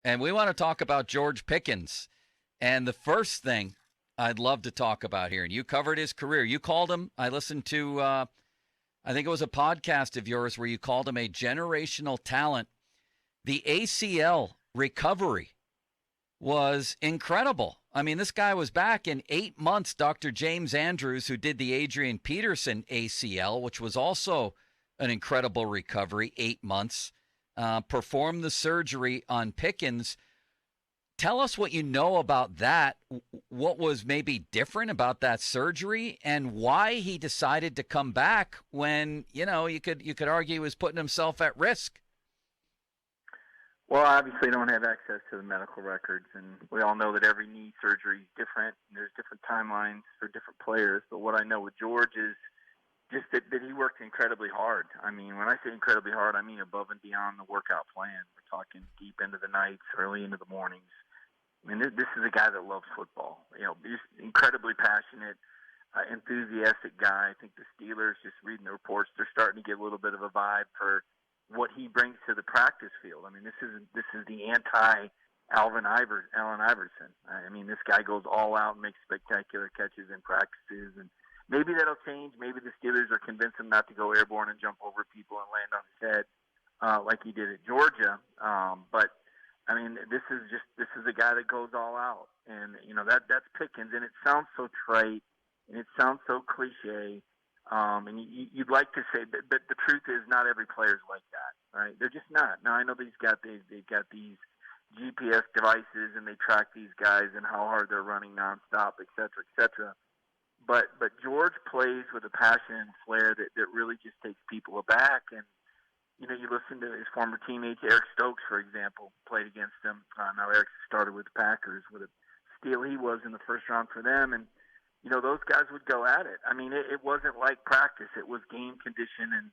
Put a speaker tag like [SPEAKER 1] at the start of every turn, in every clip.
[SPEAKER 1] And we want to talk about George Pickens. And the first thing I'd love to talk about here, and you covered his career. You called him, I listened to, I think it was a podcast of yours where you called him a generational talent. The ACL recovery was incredible. I mean, this guy was back in 8 months. Dr. James Andrews, who did the Adrian Peterson ACL, which was also an incredible recovery, 8 months, performed the surgery on Pickens. Tell us what you know about that. What was maybe different about that surgery, and why he decided to come back when, you could argue he was putting himself at risk.
[SPEAKER 2] Well, I obviously don't have access to the medical records, and we all know that every knee surgery is different, and there's different timelines for different players. But what I know with George is just that he worked incredibly hard. I mean, when I say incredibly hard, I mean above and beyond the workout plan. We're talking deep into the nights, early into the mornings. I mean, this is a guy that loves football. Just incredibly passionate, enthusiastic guy. I think the Steelers, just reading the reports, they're starting to get a little bit of a vibe for what he brings to the practice field. I mean, this is the anti-Allen Iverson. I mean, this guy goes all out and makes spectacular catches in practices, and maybe that'll change. Maybe the Steelers are convinced him not to go airborne and jump over people and land on his head like he did at Georgia. But I mean, this is a guy that goes all out, and that's Pickens, and it sounds so trite and it sounds so cliche. And you'd like to say, but the truth is, not every player's like that, right? They're just not. Now, I know they've got these GPS devices, and they track these guys and how hard they're running nonstop, et cetera, et cetera. But George plays with a passion and flair that really just takes people aback. And you listen to his former teammates, Eric Stokes, for example, played against him. Now Eric started with the Packers. What a steal he was in the first round for them, and those guys would go at it. I mean, it wasn't like practice; it was game condition,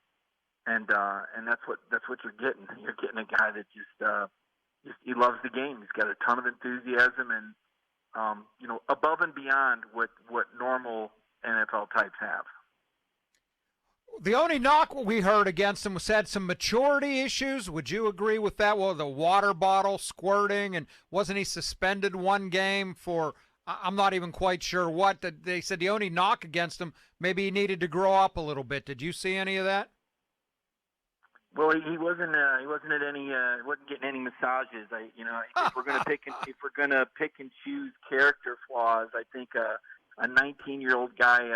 [SPEAKER 2] and that's what you're getting. You're getting a guy that just he loves the game. He's got a ton of enthusiasm, and above and beyond what normal NFL types have.
[SPEAKER 3] The only knock we heard against him was had some maturity issues. Would you agree with that? Well, the water bottle squirting, and wasn't he suspended one game for? I'm not even quite sure what. They said the only knock against him, maybe he needed to grow up a little bit. Did you see any of that?
[SPEAKER 2] Well, he wasn't at any wasn't getting any massages. If we're gonna pick and choose character flaws, I think a 19-year-old guy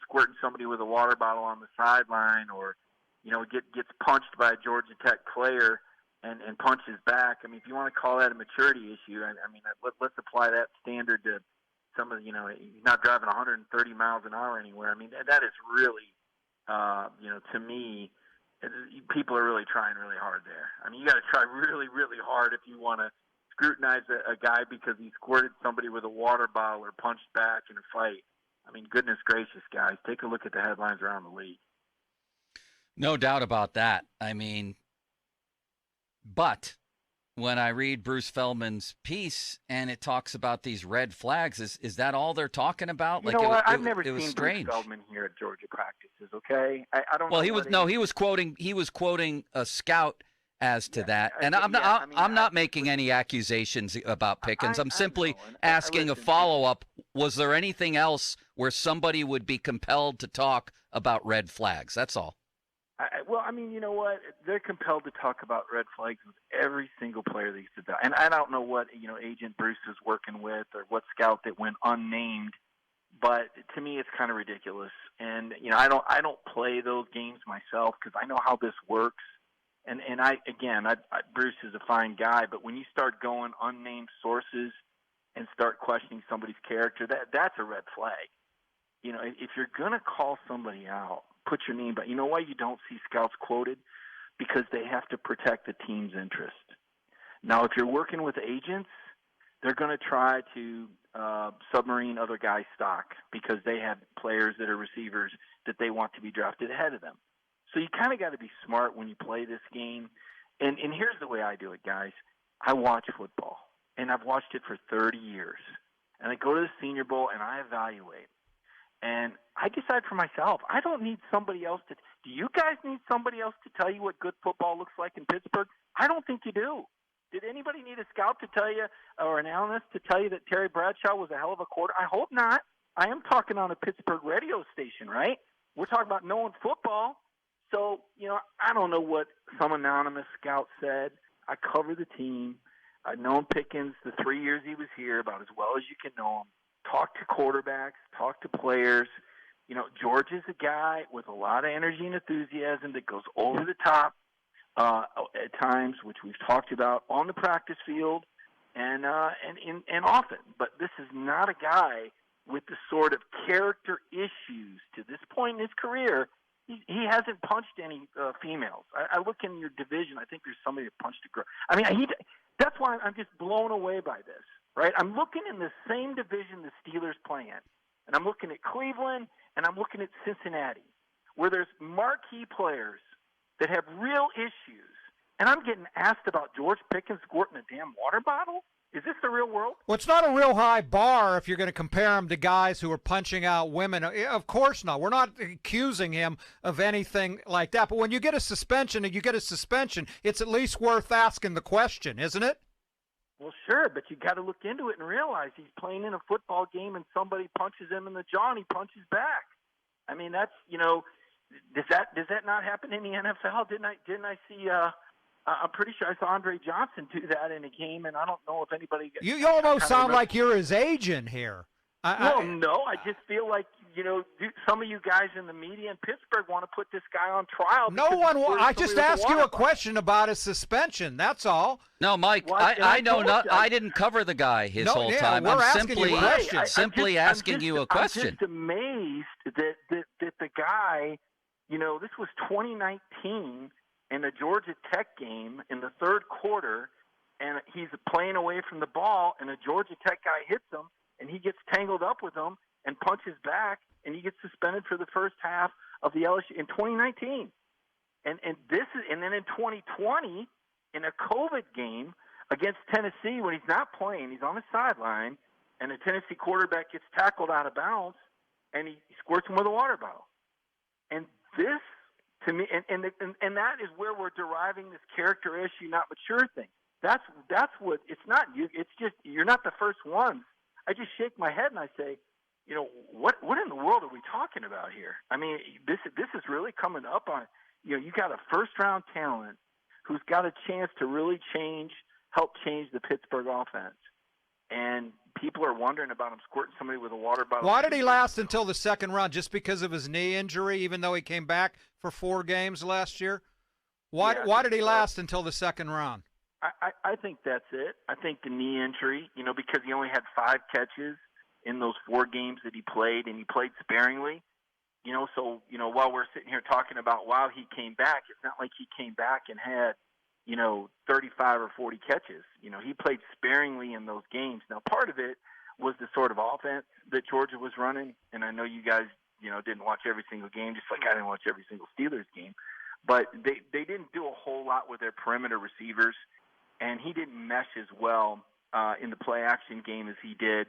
[SPEAKER 2] squirting somebody with a water bottle on the sideline, or gets punched by a Georgia Tech player and punches back. I mean, if you want to call that a maturity issue, let's apply that standard to some of he's not driving 130 miles an hour anywhere. I mean, that is really, to me, people are really trying really hard there. I mean, you got to try really, really hard if you want to scrutinize a guy because he squirted somebody with a water bottle or punched back in a fight. I mean, goodness gracious, guys, take a look at the headlines around the league.
[SPEAKER 1] No doubt about that. I mean, but when I read Bruce Feldman's piece and it talks about these red flags, is that all they're talking about?
[SPEAKER 2] I've never seen
[SPEAKER 1] strange.
[SPEAKER 2] Bruce Feldman here at Georgia practices. Okay, I don't.
[SPEAKER 1] Well,
[SPEAKER 2] know
[SPEAKER 1] he was quoting a scout as to that, and I'm not making any accusations about Pickens. I'm simply asking a follow-up. Was there anything else where somebody would be compelled to talk about red flags? That's all.
[SPEAKER 2] Well, I mean, you know what? They're compelled to talk about red flags with every single player that used to die. And I don't know what, Agent Bruce is working with or what scout that went unnamed, but to me it's kind of ridiculous. And, I don't play those games myself because I know how this works. And Bruce is a fine guy, but when you start going unnamed sources and start questioning somebody's character, that's a red flag. If you're going to call somebody out, put your name, but you know why you don't see scouts quoted? Because they have to protect the team's interest. Now, if you're working with agents, they're going to try to submarine other guys' stock because they have players that are receivers that they want to be drafted ahead of them. So you kind of got to be smart when you play this game. And here's the way I do it, guys. I watch football, and I've watched it for 30 years. And I go to the Senior Bowl, and I evaluate. And I decide for myself. I don't need somebody else to. Do you guys need somebody else to tell you what good football looks like in Pittsburgh? I don't think you do. Did anybody need a scout to tell you, or an analyst to tell you that Terry Bradshaw was a hell of a quarter? I hope not. I am talking on a Pittsburgh radio station, right? We're talking about knowing football. So, I don't know what some anonymous scout said. I cover the team. I've known Pickens the 3 years he was here about as well as you can know him. Talk to quarterbacks, talk to players. George is a guy with a lot of energy and enthusiasm that goes over the top at times, which we've talked about on the practice field and often. But this is not a guy with the sort of character issues to this point in his career. He hasn't punched any females. I look in your division. I think there's somebody that punched a girl. I mean, that's why I'm just blown away by this, right? I'm looking in the same division the Steelers play in, and I'm looking at Cleveland, and I'm looking at Cincinnati, where there's marquee players that have real issues, and I'm getting asked about George Pickens squirting a damn water bottle? Is this the real world?
[SPEAKER 3] Well, it's not a real high bar if you're going to compare him to guys who are punching out women. Of course not. We're not accusing him of anything like that. But when you get a suspension, it's at least worth asking the question, isn't it?
[SPEAKER 2] Well, sure, but you got to look into it and realize he's playing in a football game and somebody punches him in the jaw and he punches back. I mean, that's, does that not happen in the NFL? Didn't I see I'm pretty sure I saw Andre Johnson do that in a game, and I don't know if anybody.
[SPEAKER 3] You almost sound like you're his agent here.
[SPEAKER 2] No, I just feel like some of you guys in the media in Pittsburgh want to put this guy on trial.
[SPEAKER 3] No one. I just asked you a question about his suspension. That's all.
[SPEAKER 1] No, Mike. I know not. I didn't cover the guy his whole time.
[SPEAKER 3] We're
[SPEAKER 1] I'm
[SPEAKER 3] simply
[SPEAKER 1] asking you a question.
[SPEAKER 2] I'm just amazed that the guy. This was 2019. In the Georgia Tech game in the third quarter, and he's playing away from the ball, and a Georgia Tech guy hits him, and he gets tangled up with him and punches back, and he gets suspended for the first half of the LSU in 2019. And then in 2020, in a COVID game against Tennessee, when he's not playing, he's on the sideline, and the Tennessee quarterback gets tackled out of bounds, and he squirts him with a water bottle. And this. To me, and that is where we're deriving this character issue, not mature thing. That's what it's not you. It's just you're not the first ones. I just shake my head and I say, what in the world are we talking about here? I mean, this is really coming up on. You got a first round talent who's got a chance to really help change the Pittsburgh offense, and people are wondering about him squirting somebody with a water bottle.
[SPEAKER 3] Why did he last until the second round? Just because of his knee injury, even though he came back for 4 games last year? Why did he last until the second round?
[SPEAKER 2] I think that's it. I think the knee injury, because he only had 5 catches in those 4 games that he played, and he played sparingly. So, while we're sitting here talking about, wow, he came back, it's not like he came back and had, 35 or 40 catches. He played sparingly in those games. Now, part of it was the sort of offense that Georgia was running, and I know you guys, didn't watch every single game, just like I didn't watch every single Steelers game. But they didn't do a whole lot with their perimeter receivers, and he didn't mesh as well in the play-action game as he did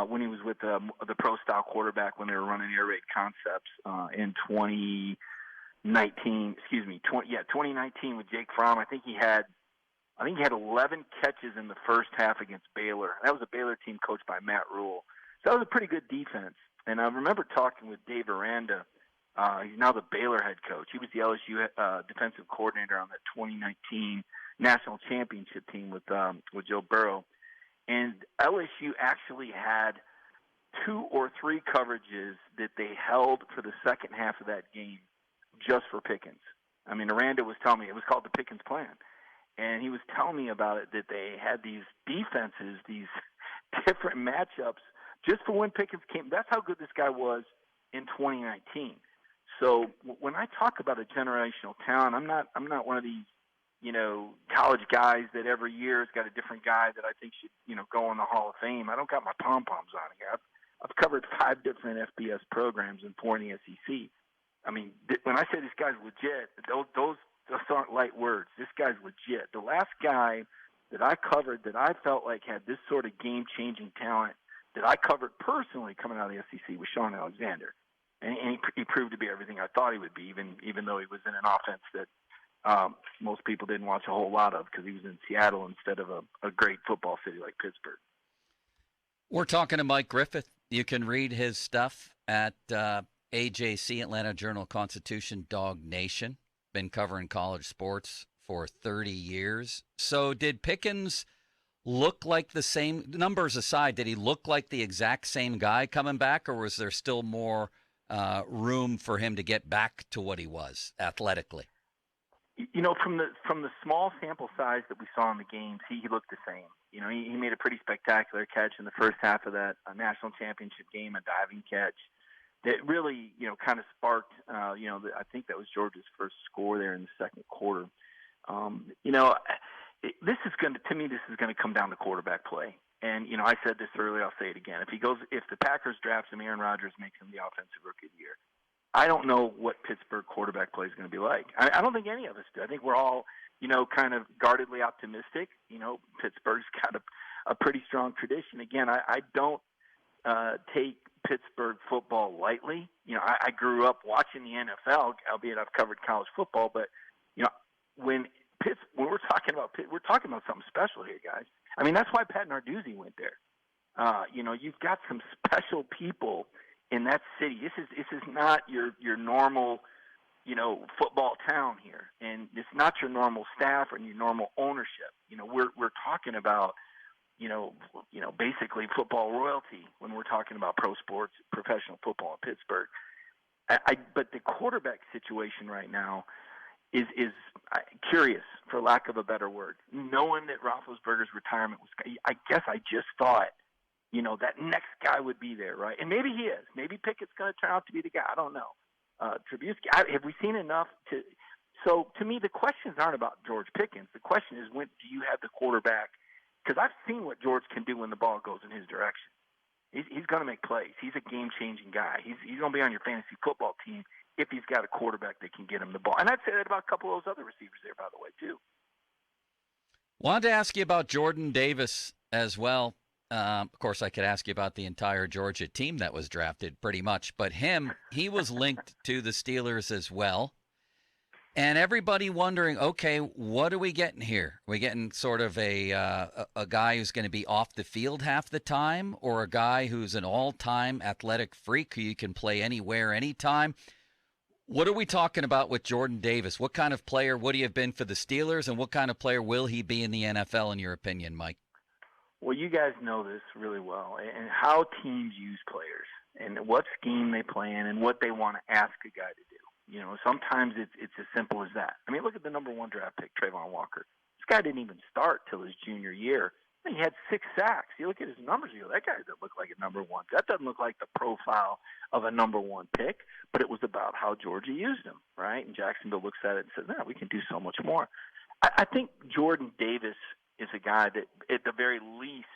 [SPEAKER 2] when he was with the pro-style quarterback when they were running air raid concepts in 2019 with Jake Fromm. I think he had 11 catches in the first half against Baylor. That was a Baylor team coached by Matt Rule. So that was a pretty good defense. And I remember talking with Dave Aranda. He's now the Baylor head coach. He was the LSU defensive coordinator on that 2019 national championship team with Joe Burrow. And LSU actually had 2 or 3 coverages that they held for the second half of that game just for Pickens. I mean, Aranda was telling me it was called the Pickens plan. And he was telling me about it, that they had these defenses, these different matchups, just for when Pickens came. That's how good this guy was in 2019. So when I talk about a generational talent, I'm not one of these, college guys that every year has got a different guy that I think should, go in the Hall of Fame. I don't got my pom-poms on here. I've covered 5 different FBS programs and 4 in the SEC. I mean, when I say this guy's legit, those aren't light words. This guy's legit. The last guy that I covered that I felt like had this sort of game-changing talent that I covered personally coming out of the SEC was Sean Alexander. And he proved to be everything I thought he would be, even though he was in an offense that, most people didn't watch a whole lot of because he was in Seattle instead of a great football city like Pittsburgh.
[SPEAKER 1] We're talking to Mike Griffith. You can read his stuff at AJC, Atlanta Journal-Constitution, Dog Nation. Been covering college sports for 30 years. So did Pickens look like the same, numbers aside, did he look like the exact same guy coming back, or was there still more room for him to get back to what he was athletically?
[SPEAKER 2] You know, from the small sample size that we saw in the games, he looked the same. You know, he made a pretty spectacular catch in the first half of that national championship game, a diving catch that really, you know, kind of sparked, I think that was Georgia's first score there in the second quarter. You know, this is going to come down to quarterback play. And, you know, I said this earlier, I'll say it again. If the Packers draft him, Aaron Rodgers makes him the offensive rookie of the year. I don't know what Pittsburgh quarterback play is going to be like. I don't think any of us do. I think we're all, you know, kind of guardedly optimistic. You know, Pittsburgh's got a pretty strong tradition. Again, I don't take Pittsburgh football lightly. You know, I grew up watching the NFL, albeit I've covered college football. But, you know, when we're talking about something special here, guys. I mean, that's why Pat Narduzzi went there. You know, you've got some special people in that city. This is not your normal, you know, football town here, and it's not your normal staff or your normal ownership. You know, we're talking about, you know, basically football royalty when we're talking about pro sports, professional football in Pittsburgh. But the quarterback situation right now is curious, for lack of a better word. Knowing that Roethlisberger's retirement was, I guess I just thought, you know, that next guy would be there, right? And maybe he is. Maybe Pickett's going to turn out to be the guy. I don't know. Trubisky, have we seen enough to? So to me, the questions aren't about George Pickens. The question is, when do you have the quarterback? Because I've seen what George can do when the ball goes in his direction. He's going to make plays. He's a game-changing guy. He's going to be on your fantasy football team if he's got a quarterback that can get him the ball. And I'd say that about a couple of those other receivers there, by the way, too.
[SPEAKER 1] Wanted to ask you about Jordan Davis as well. Of course, I could ask you about the entire Georgia team that was drafted pretty much, but he was linked to the Steelers as well. And everybody wondering, okay, what are we getting here? Are we getting sort of a guy who's going to be off the field half the time, or a guy who's an all-time athletic freak who you can play anywhere, anytime? What are we talking about with Jordan Davis? What kind of player would he have been for the Steelers, and what kind of player will he be in the NFL, in your opinion, Mike?
[SPEAKER 2] Well, you guys know this really well, and how teams use players and what scheme they play in and what they want to ask a guy to do. You know, sometimes it's as simple as that. I mean, look at the number 1 draft pick, Trayvon Walker. This guy didn't even start till his junior year. He had 6 sacks. You look at his numbers, you go, that guy doesn't look like a number 1. That doesn't look like the profile of a number 1 pick, but it was about how Georgia used him, right? And Jacksonville looks at it and says, no, we can do so much more. I think Jordan Davis is a guy that, at the very least,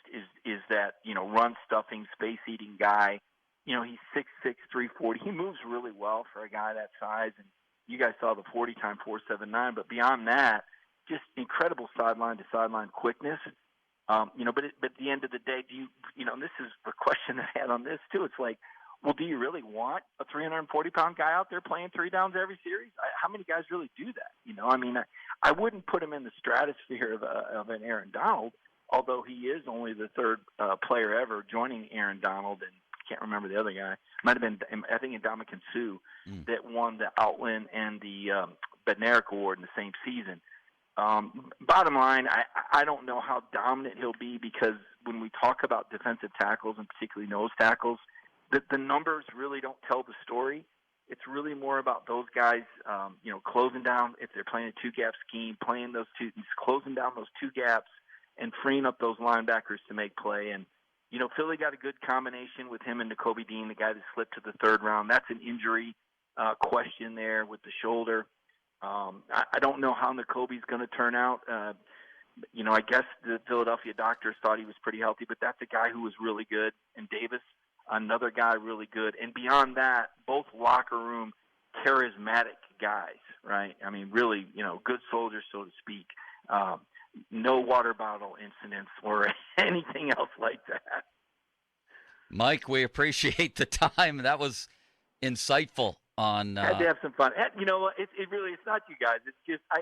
[SPEAKER 2] is that, you know, run-stuffing, space-eating guy. You know, he's 6'6", 340. He moves really well for a guy that size. And you guys saw the 40 time 4.79. But beyond that, just incredible sideline-to-sideline quickness. You know, but at the end of the day, you know, and this is the question I had on this too. It's like, well, do you really want a 340-pound guy out there playing 3 downs every series? How many guys really do that? You know, I mean, I wouldn't put him in the stratosphere of an Aaron Donald, although he is only the 3rd player ever joining Aaron Donald, and I can't remember the other guy. Might have been, I think, Ndamukong Suh that won the Outland and the Bednarik Award in the same season. Bottom line, I don't know how dominant he'll be, because when we talk about defensive tackles, and particularly nose tackles, the numbers really don't tell the story. It's really more about those guys, you know, closing down, if they're playing a 2-gap scheme, playing those closing down those 2 gaps and freeing up those linebackers to make play. And, you know, Philly got a good combination with him and Nakobe Dean, the guy that slipped to the 3rd round. That's an injury question there with the shoulder. I don't know how Nakobe's going to turn out. You know, I guess the Philadelphia doctors thought he was pretty healthy, but that's a guy who was really good. And Davis, another guy really good. And beyond that, both locker room charismatic guys, right? I mean, really, you know, good soldiers, so to speak. No water bottle incidents or anything else like that.
[SPEAKER 1] Mike, we appreciate the time. That was insightful. on.
[SPEAKER 2] Had to have some fun. You know, it really, it's not you guys. It's just I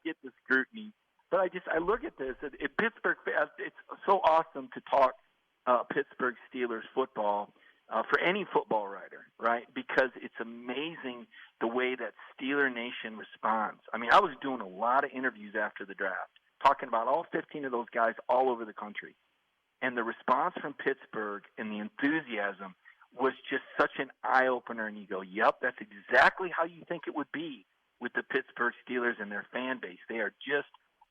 [SPEAKER 2] get the scrutiny, but I look at this. Pittsburgh, it's so awesome to talk Pittsburgh Steelers football for any football writer, right? Because it's amazing the way that Steeler Nation responds. I mean, I was doing a lot of interviews after the draft, talking about all 15 of those guys all over the country. And the response from Pittsburgh and the enthusiasm was just such an eye-opener. And you go, yep, that's exactly how you think it would be with the Pittsburgh Steelers and their fan base. They are just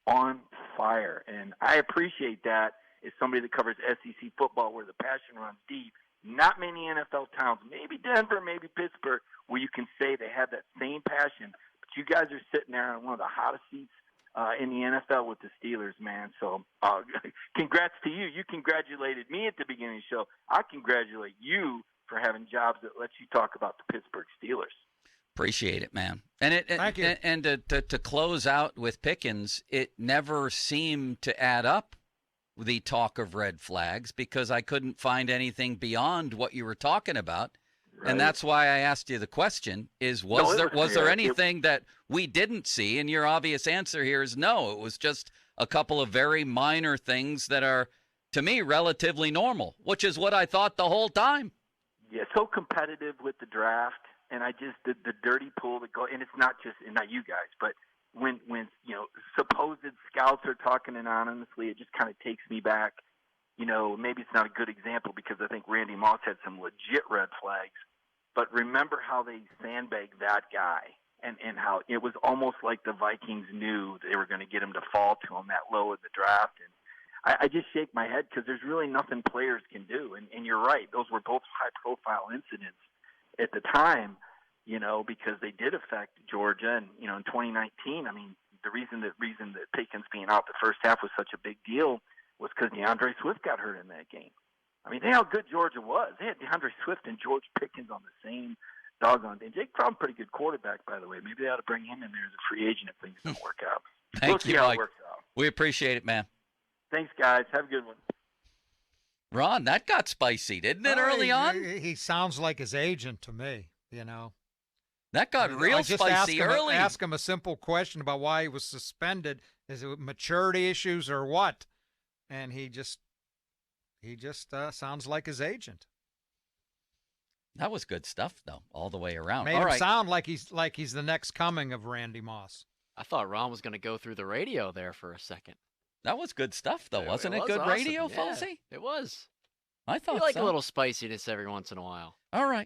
[SPEAKER 2] on fire. And I appreciate that as somebody that covers SEC football where the passion runs deep. Not many NFL towns, maybe Denver, maybe Pittsburgh, where you can say they have that same passion. But you guys are sitting there on one of the hottest seats in the NFL with the Steelers, man. So congrats to you. You congratulated me at the beginning of the show. I congratulate you for having jobs that let you talk about the Pittsburgh Steelers.
[SPEAKER 1] Appreciate it, man. And
[SPEAKER 3] Thank you.
[SPEAKER 1] And to close out with Pickens, it never seemed to add up, the talk of red flags, because I couldn't find anything beyond what you were talking about. Right. And that's why I asked you the question is, was there anything that we didn't see? And your obvious answer here is no. It was just a couple of very minor things that are, to me, relatively normal, which is what I thought the whole time.
[SPEAKER 2] Yeah, so competitive with the draft. And I just, the dirty pool that go, and it's not you guys, but when you know, supposed scouts are talking anonymously, it just kind of takes me back. You know, maybe it's not a good example because I think Randy Moss had some legit red flags, but remember how they sandbagged that guy and how it was almost like the Vikings knew they were going to get him to fall to him that low in the draft. And I just shake my head because there's really nothing players can do. And you're right. Those were both high-profile incidents at the time, you know, because they did affect Georgia. And, you know, in 2019, I mean, the reason that Pickens being out the first half was such a big deal was because DeAndre Swift got hurt in that game. I mean, they how good Georgia was. They had DeAndre Swift and George Pickens on the same doggone day. Jake Fromm, pretty good quarterback, by the way. Maybe they ought to bring him in there as a free agent if things don't work out.
[SPEAKER 1] Thank you,
[SPEAKER 2] see how
[SPEAKER 1] Mike.
[SPEAKER 2] it works out.
[SPEAKER 1] We appreciate it, man.
[SPEAKER 2] Thanks, guys. Have a good one.
[SPEAKER 1] Ron, that got spicy, didn't it, early on?
[SPEAKER 3] He sounds like his agent to me, you know.
[SPEAKER 1] That got real spicy early.
[SPEAKER 3] Ask him a simple question about why he was suspended. Is it maturity issues or what? And he just sounds like his agent.
[SPEAKER 1] That was good stuff, though, all the way around.
[SPEAKER 3] Made him sound like he's the next coming of Randy Moss.
[SPEAKER 4] I thought Ron was going to go through the radio there for a second.
[SPEAKER 1] That was good stuff, though, wasn't it?
[SPEAKER 4] Was
[SPEAKER 1] Good
[SPEAKER 4] awesome.
[SPEAKER 1] radio,
[SPEAKER 4] Yeah,
[SPEAKER 1] Falsey?
[SPEAKER 4] it was.
[SPEAKER 1] I thought
[SPEAKER 4] You like
[SPEAKER 1] so.
[SPEAKER 4] a little spiciness every once in a while.
[SPEAKER 1] All right.